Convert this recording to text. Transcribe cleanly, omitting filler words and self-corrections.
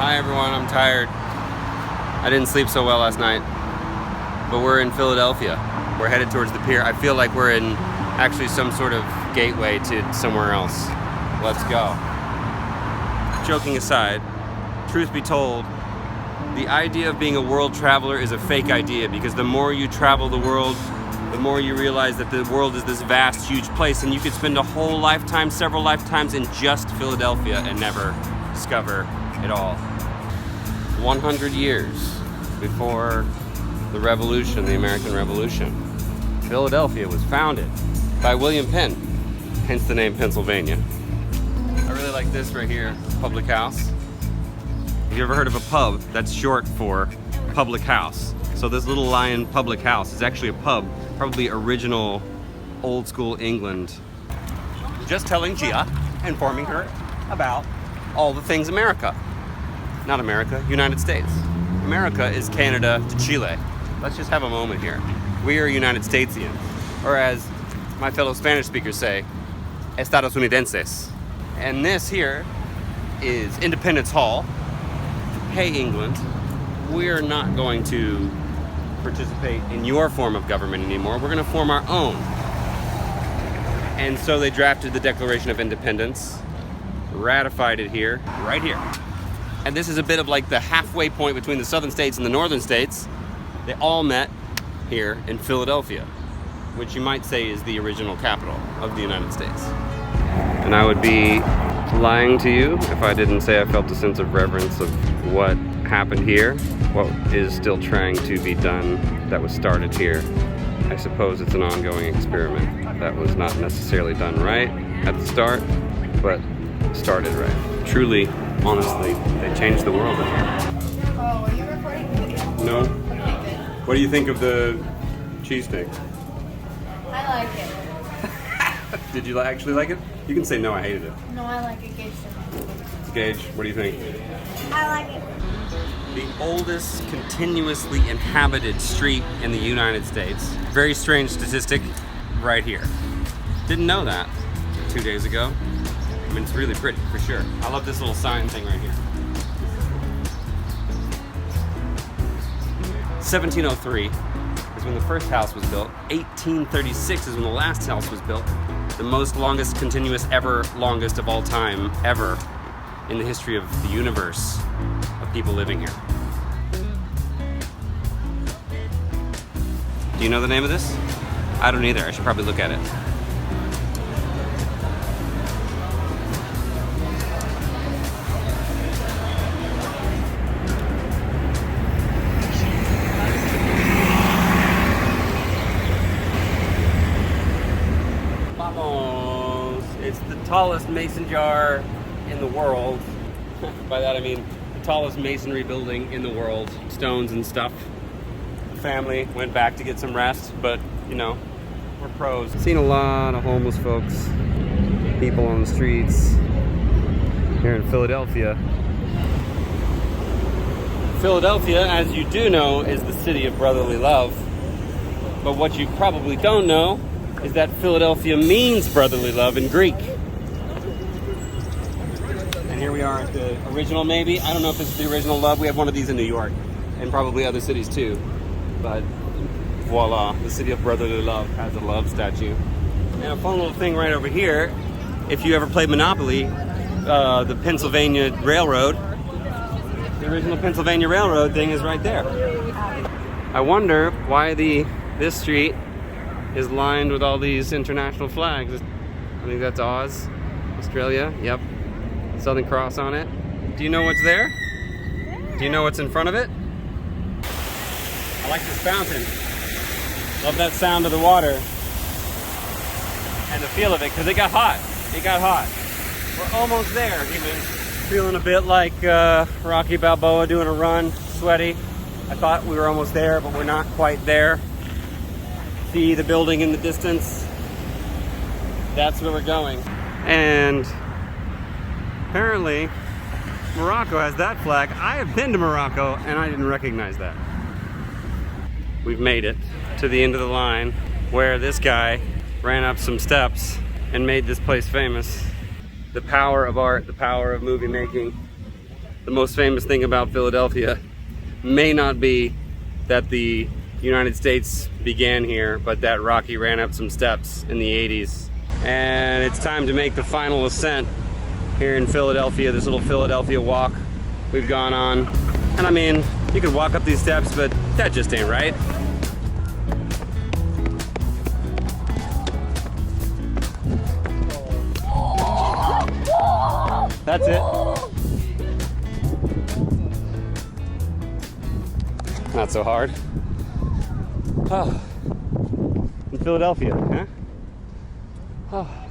Hi everyone, I'm tired. I didn't sleep so well last night, but we're in Philadelphia. We're headed towards the pier. I feel like we're in actually some sort of gateway to somewhere else. Let's go. Joking aside, truth be told, the idea of being a world traveler is a fake idea, because the more you travel the world, the more you realize that the world is this vast, huge place, and you could spend a whole lifetime, several lifetimes in just Philadelphia and never discover it all. 100 years before the Revolution, the American Revolution, Philadelphia was founded by William Penn, hence the name Pennsylvania. I really like this right here, public house. Have you ever heard of a pub? That's short for public house. So this Little Lion public house is actually a pub, probably original old school England. Just telling Gia, informing her about all the things America. Not America, United States. America is Canada to Chile. Let's just have a moment here. We are United Statesians, or as my fellow Spanish speakers say, Estados Unidenses. And this here is Independence Hall. Hey England, we're not going to participate in your form of government anymore. We're going to form our own. And so they drafted the Declaration of Independence, ratified it here, right here. And this is a bit of like the halfway point between the southern states and the northern states. They all met here in Philadelphia, which you might say is the original capital of the United States. And I would be lying to you if I didn't say I felt a sense of reverence of what happened here, what is still trying to be done that was started here. I suppose it's an ongoing experiment that was not necessarily done right at the start, but started right. Truly, honestly, they changed the world in here. Oh, are you recording? No? Okay, What do you think of the cheesesteak? good. I like it. Did you actually like it? You can say no, I hated it. No, I like it. Gage. Gage, what do you think? I like it. The oldest continuously inhabited street in the United States. Very strange statistic right here. Didn't know that 2 days ago. I mean, it's really pretty, for sure. I love this little sign thing right here. 1703 is when the first house was built. 1836 is when the last house was built. The longest continuous longest of all time, ever, in the history of the universe of people living here. Do you know the name of this? I don't either. I should probably look at it. Vamos! It's the tallest mason jar in the world. By that I mean the tallest masonry building in the world. Stones and stuff. The family went back to get some rest, but you know, we're pros. Seen a lot of homeless folks, people on the streets here in Philadelphia. Philadelphia, as you do know, is the city of brotherly love. But what you probably don't know is that Philadelphia means brotherly love in Greek. And here we are at the original, maybe. I don't know if this is the original love. We have one of these in New York and probably other cities too. But voila, the city of brotherly love has a love statue. And a fun little thing right over here, if you ever played Monopoly, the Pennsylvania Railroad, the original Pennsylvania Railroad thing is right there. I wonder why this street is lined with all these international flags. I think that's Oz, Australia, yep. Southern Cross on it. Do you know what's there? Yeah. Do you know what's in front of it? I like this fountain. Love that sound of the water. And the feel of it, because it got hot. It got hot. We're almost there, humans. Feeling a bit like Rocky Balboa doing a run, sweaty. I thought we were almost there, but we're not quite there. See the building in the distance? That's where we're going. And apparently, Morocco has that flag. I have been to Morocco, and I didn't recognize that. We've made it to the end of the line where this guy ran up some steps and made this place famous. The power of art, the power of movie making. the most famous thing about Philadelphia may not be that the United States began here, but that Rocky ran up some steps in the 80s. And it's time to make the final ascent here in Philadelphia, this little Philadelphia walk we've gone on. And I mean, you could walk up these steps, but that just ain't right. That's it. Not so hard. Oh, in Philadelphia, huh? Oh.